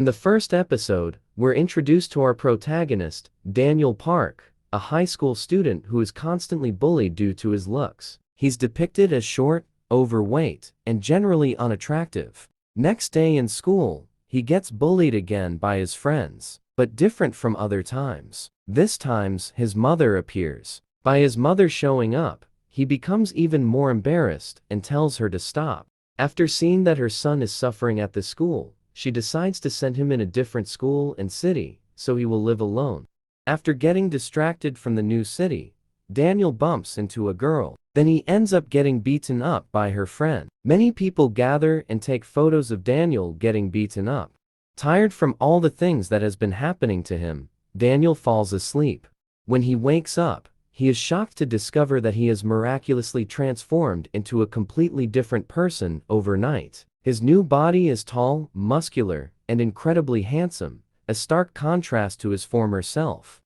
In the first episode, we're introduced to our protagonist, Daniel Park, a high school student who is constantly bullied due to his looks. He's depicted as short, overweight, and generally unattractive. Next day in school, he gets bullied again by his friends, but different from other times. This time, his mother appears. By his mother showing up, he becomes even more embarrassed and tells her to stop. After seeing that her son is suffering at the school, she decides to send him in a different school and city, so he will live alone. After getting distracted from the new city, Daniel bumps into a girl. Then he ends up getting beaten up by her friend. Many people gather and take photos of Daniel getting beaten up. Tired from all the things that has been happening to him, Daniel falls asleep. When he wakes up, he is shocked to discover that he is miraculously transformed into a completely different person overnight. His new body is tall, muscular, and incredibly handsome, a stark contrast to his former self.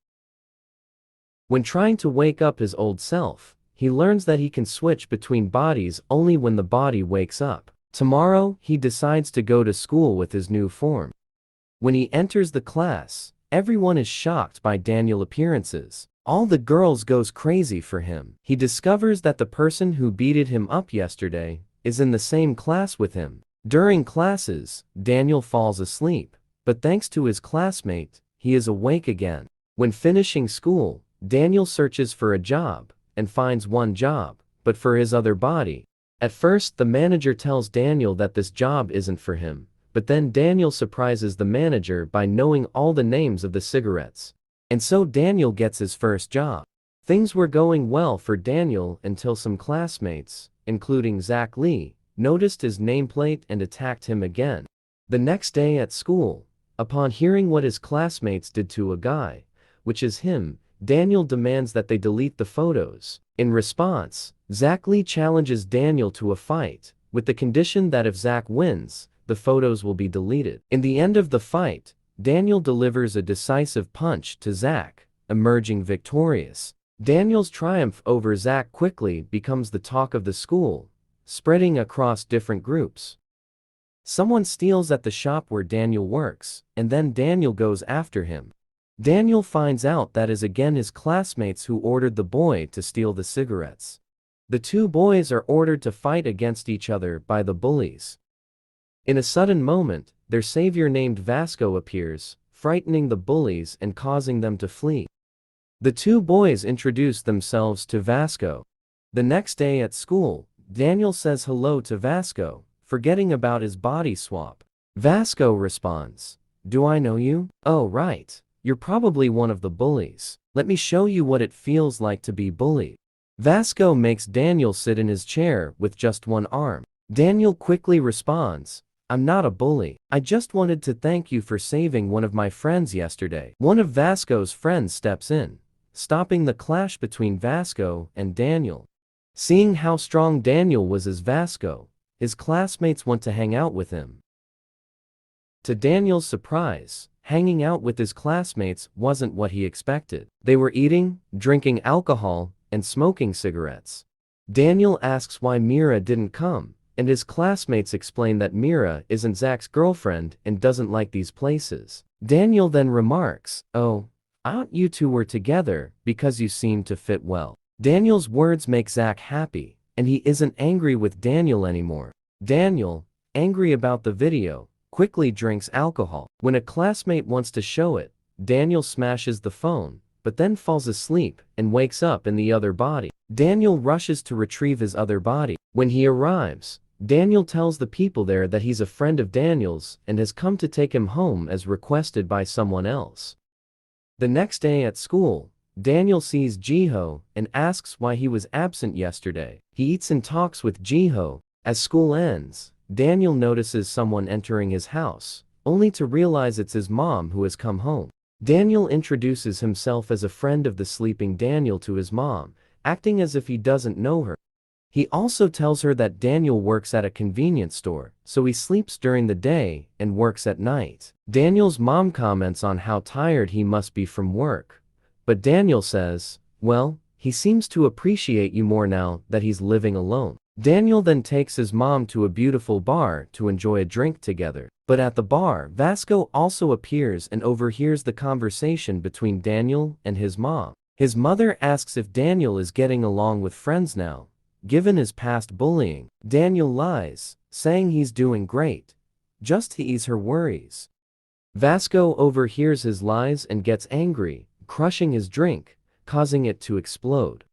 When trying to wake up his old self, he learns that he can switch between bodies only when the body wakes up. Tomorrow, he decides to go to school with his new form. When he enters the class, everyone is shocked by Daniel's appearances. All the girls goes crazy for him. He discovers that the person who beated him up yesterday is in the same class with him. During classes, Daniel falls asleep, but thanks to his classmate, he is awake again. When finishing school, Daniel searches for a job and finds one job, but for his other body. At first, the manager tells Daniel that this job isn't for him, but then Daniel surprises the manager by knowing all the names of the cigarettes. And so Daniel gets his first job. Things were going well for Daniel until some classmates, including Zach Lee, noticed his nameplate and attacked him again. The next day at school, upon hearing what his classmates did to a guy, which is him, Daniel demands that they delete the photos. In response, Zach Lee challenges Daniel to a fight, with the condition that if Zach wins, the photos will be deleted. In the end of the fight, Daniel delivers a decisive punch to Zach, emerging victorious. Daniel's triumph over Zach quickly becomes the talk of the school, spreading across different groups. Someone steals at the shop where Daniel works, and then Daniel goes after him. Daniel finds out that is again his classmates who ordered the boy to steal the cigarettes. The two boys are ordered to fight against each other by the bullies. In a sudden moment, their savior named Vasco appears, frightening the bullies and causing them to flee. The two boys introduce themselves to Vasco. The next day at school, Daniel says hello to Vasco, forgetting about his body swap. Vasco responds, "Do I know you? Oh right. You're probably one of the bullies. Let me show you what it feels like to be bullied." Vasco makes Daniel sit in his chair with just one arm. Daniel quickly responds, "I'm not a bully. I just wanted to thank you for saving one of my friends yesterday." One of Vasco's friends steps in, stopping the clash between Vasco and Daniel. Seeing how strong Daniel was as Vasco, his classmates want to hang out with him. To Daniel's surprise, hanging out with his classmates wasn't what he expected. They were eating, drinking alcohol, and smoking cigarettes. Daniel asks why Mira didn't come, and his classmates explain that Mira isn't Zach's girlfriend and doesn't like these places. Daniel then remarks, "Oh, I thought you two were together because you seem to fit well." Daniel's words make Zach happy, and he isn't angry with Daniel anymore. Daniel, angry about the video, quickly drinks alcohol. When a classmate wants to show it, Daniel smashes the phone, but then falls asleep and wakes up in the other body. Daniel rushes to retrieve his other body. When he arrives, Daniel tells the people there that he's a friend of Daniel's and has come to take him home as requested by someone else. The next day at school, Daniel sees Jiho and asks why he was absent yesterday. He eats and talks with Jiho. As school ends, Daniel notices someone entering his house, only to realize it's his mom who has come home. Daniel introduces himself as a friend of the sleeping Daniel to his mom, acting as if he doesn't know her. He also tells her that Daniel works at a convenience store, so he sleeps during the day and works at night. Daniel's mom comments on how tired he must be from work, but Daniel says, "Well, he seems to appreciate you more now that he's living alone." Daniel then takes his mom to a beautiful bar to enjoy a drink together. But at the bar, Vasco also appears and overhears the conversation between Daniel and his mom. His mother asks if Daniel is getting along with friends now, given his past bullying. Daniel lies, saying he's doing great, just to ease her worries. Vasco overhears his lies and gets angry, crushing his drink, causing it to explode.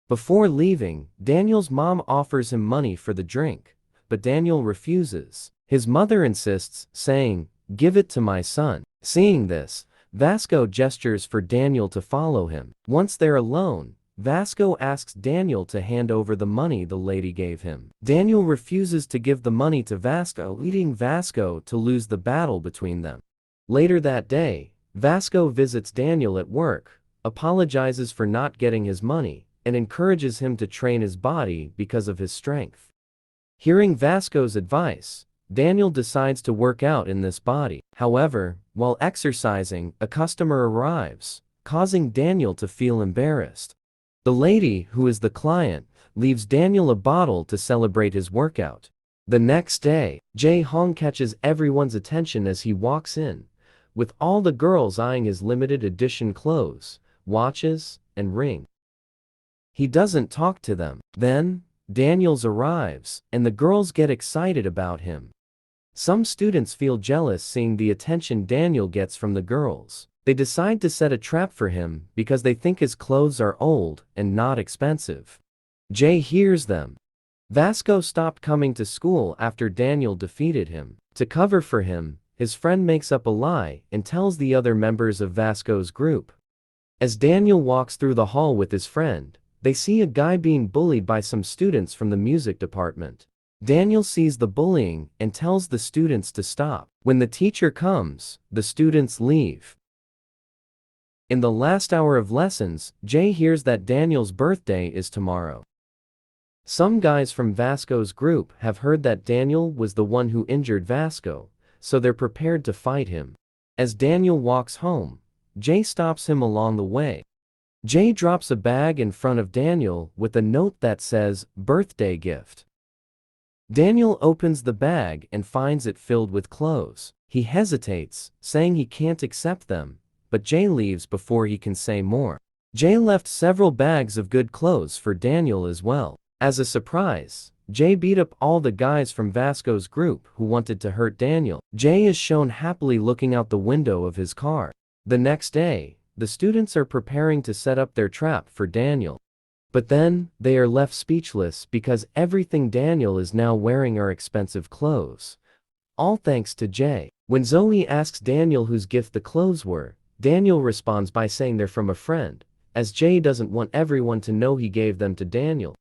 Before leaving, Daniel's mom offers him money for the drink, but Daniel refuses. His mother insists, saying, "Give it to my son." Seeing this, Vasco gestures for Daniel to follow him. Once they're alone, Vasco asks Daniel to hand over the money the lady gave him. Daniel refuses to give the money to Vasco, leading Vasco to lose the battle between them. Later that day, Vasco visits Daniel at work, apologizes for not getting his money, and encourages him to train his body because of his strength. Hearing Vasco's advice, Daniel decides to work out in this body. However, while exercising, a customer arrives, causing Daniel to feel embarrassed. The lady, who is the client, leaves Daniel a bottle to celebrate his workout. The next day, Jae Hong catches everyone's attention as he walks in, with all the girls eyeing his limited edition clothes, watches, and ring. He doesn't talk to them. Then, Daniels arrives, and the girls get excited about him. Some students feel jealous seeing the attention Daniel gets from the girls. They decide to set a trap for him because they think his clothes are old and not expensive. Jay hears them. Vasco stopped coming to school after Daniel defeated him. To cover for him, his friend makes up a lie and tells the other members of Vasco's group. As Daniel walks through the hall with his friend, they see a guy being bullied by some students from the music department. Daniel sees the bullying and tells the students to stop. When the teacher comes, the students leave. In the last hour of lessons, Jay hears that Daniel's birthday is tomorrow. Some guys from Vasco's group have heard that Daniel was the one who injured Vasco, so they're prepared to fight him. As Daniel walks home, Jay stops him along the way. Jay drops a bag in front of Daniel with a note that says, "Birthday gift." Daniel opens the bag and finds it filled with clothes. He hesitates, saying he can't accept them, but Jay leaves before he can say more. Jay left several bags of good clothes for Daniel as well. As a surprise, Jay beat up all the guys from Vasco's group who wanted to hurt Daniel. Jay is shown happily looking out the window of his car. The next day, the students are preparing to set up their trap for Daniel. But then, they are left speechless because everything Daniel is now wearing are expensive clothes. All thanks to Jay. When Zoe asks Daniel whose gift the clothes were, Daniel responds by saying they're from a friend, as Jay doesn't want everyone to know he gave them to Daniel.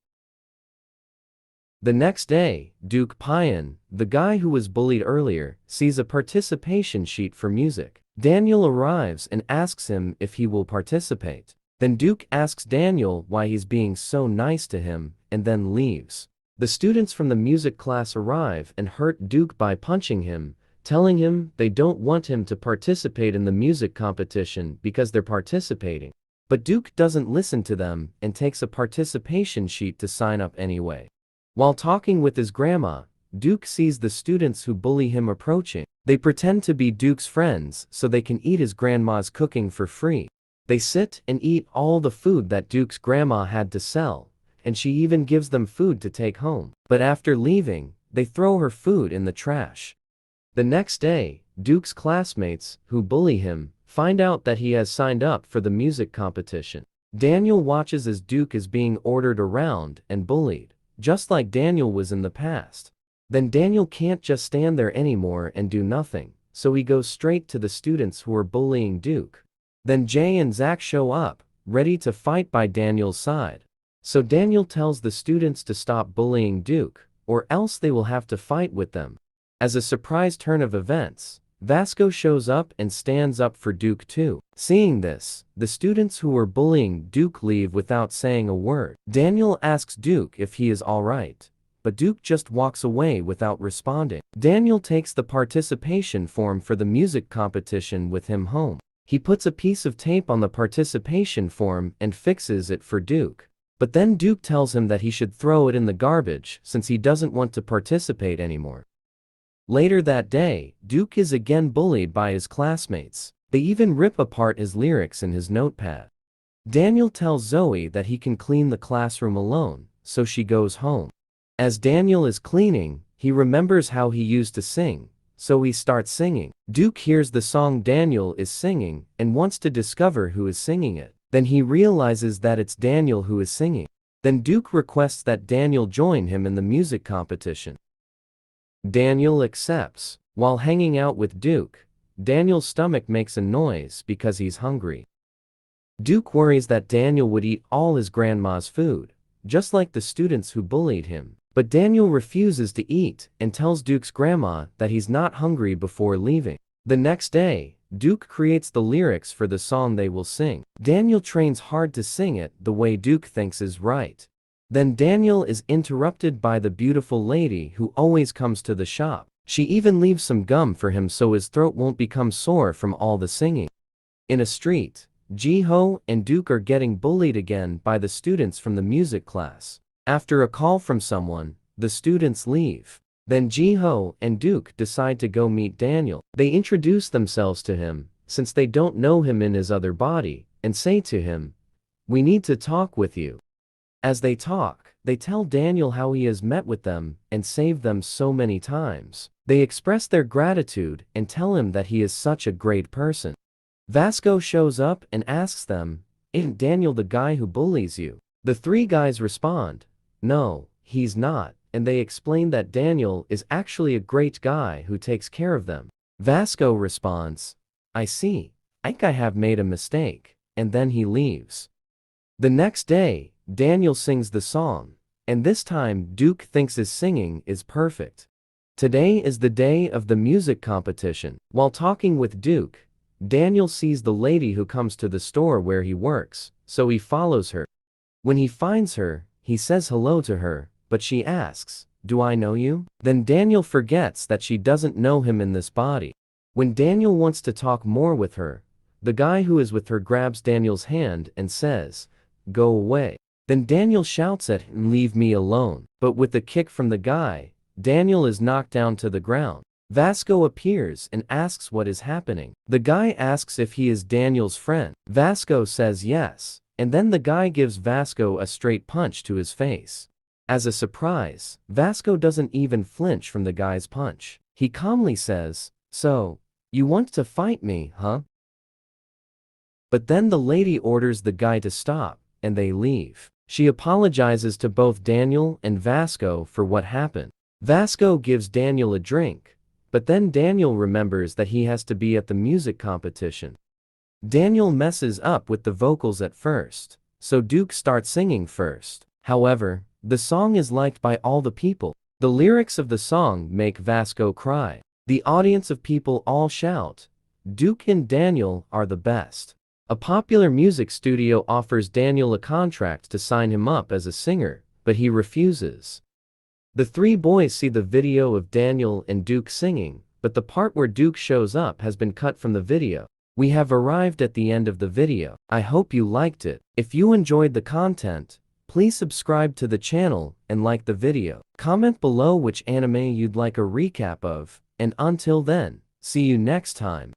The next day, Duke Payan, the guy who was bullied earlier, sees a participation sheet for music. Daniel arrives and asks him if he will participate. Then Duke asks Daniel why he's being so nice to him, and then leaves. The students from the music class arrive and hurt Duke by punching him, telling him they don't want him to participate in the music competition because they're participating. But Duke doesn't listen to them and takes a participation sheet to sign up anyway. While talking with his grandma, Duke sees the students who bully him approaching. They pretend to be Duke's friends so they can eat his grandma's cooking for free. They sit and eat all the food that Duke's grandma had to sell, and she even gives them food to take home. But after leaving, they throw her food in the trash. The next day, Duke's classmates, who bully him, find out that he has signed up for the music competition. Daniel watches as Duke is being ordered around and bullied, just like Daniel was in the past. Then Daniel can't just stand there anymore and do nothing, so he goes straight to the students who are bullying Duke. Then Jay and Zach show up, ready to fight by Daniel's side. So Daniel tells the students to stop bullying Duke, or else they will have to fight with them. As a surprise turn of events, Vasco shows up and stands up for Duke too. Seeing this, the students who were bullying Duke leave without saying a word. Daniel asks Duke if he is alright, but Duke just walks away without responding. Daniel takes the participation form for the music competition with him home. He puts a piece of tape on the participation form and fixes it for Duke. But then Duke tells him that he should throw it in the garbage since he doesn't want to participate anymore. Later that day, Duke is again bullied by his classmates. They even rip apart his lyrics in his notepad. Daniel tells Zoe that he can clean the classroom alone, so she goes home. As Daniel is cleaning, he remembers how he used to sing, so he starts singing. Duke hears the song Daniel is singing and wants to discover who is singing it. Then he realizes that it's Daniel who is singing. Then Duke requests that Daniel join him in the music competition. Daniel accepts. While hanging out with Duke, Daniel's stomach makes a noise because he's hungry. Duke worries that Daniel would eat all his grandma's food, just like the students who bullied him. But Daniel refuses to eat and tells Duke's grandma that he's not hungry before leaving. The next day, Duke creates the lyrics for the song they will sing. Daniel trains hard to sing it the way Duke thinks is right. Then Daniel is interrupted by the beautiful lady who always comes to the shop. She even leaves some gum for him so his throat won't become sore from all the singing. In a street, Ji-ho and Duke are getting bullied again by the students from the music class. After a call from someone, the students leave. Then Ji-ho and Duke decide to go meet Daniel. They introduce themselves to him, since they don't know him in his other body, and say to him, "We need to talk with you." As they talk, they tell Daniel how he has met with them and saved them so many times. They express their gratitude and tell him that he is such a great person. Vasco shows up and asks them, "Isn't Daniel the guy who bullies you?" The three guys respond, "No, he's not," and they explain that Daniel is actually a great guy who takes care of them. Vasco responds, "I see. I think I have made a mistake," and then he leaves. The next day, Daniel sings the song, and this time Duke thinks his singing is perfect. Today is the day of the music competition. While talking with Duke, Daniel sees the lady who comes to the store where he works, so he follows her. When he finds her, he says hello to her, but she asks, "Do I know you?" Then Daniel forgets that she doesn't know him in this body. When Daniel wants to talk more with her, the guy who is with her grabs Daniel's hand and says, "Go away." Then Daniel shouts at him, "Leave me alone." But with a kick from the guy, Daniel is knocked down to the ground. Vasco appears and asks what is happening. The guy asks if he is Daniel's friend. Vasco says yes, and then the guy gives Vasco a straight punch to his face. As a surprise, Vasco doesn't even flinch from the guy's punch. He calmly says, "So, you want to fight me, huh?" But then the lady orders the guy to stop, and they leave. She apologizes to both Daniel and Vasco for what happened. Vasco gives Daniel a drink, but then Daniel remembers that he has to be at the music competition. Daniel messes up with the vocals at first, so Duke starts singing first. However, the song is liked by all the people. The lyrics of the song make Vasco cry. The audience of people all shout, "Duke and Daniel are the best." A popular music studio offers Daniel a contract to sign him up as a singer, but he refuses. The three boys see the video of Daniel and Duke singing, but the part where Duke shows up has been cut from the video. We have arrived at the end of the video. I hope you liked it. If you enjoyed the content, please subscribe to the channel and like the video. Comment below which anime you'd like a recap of, and until then, see you next time.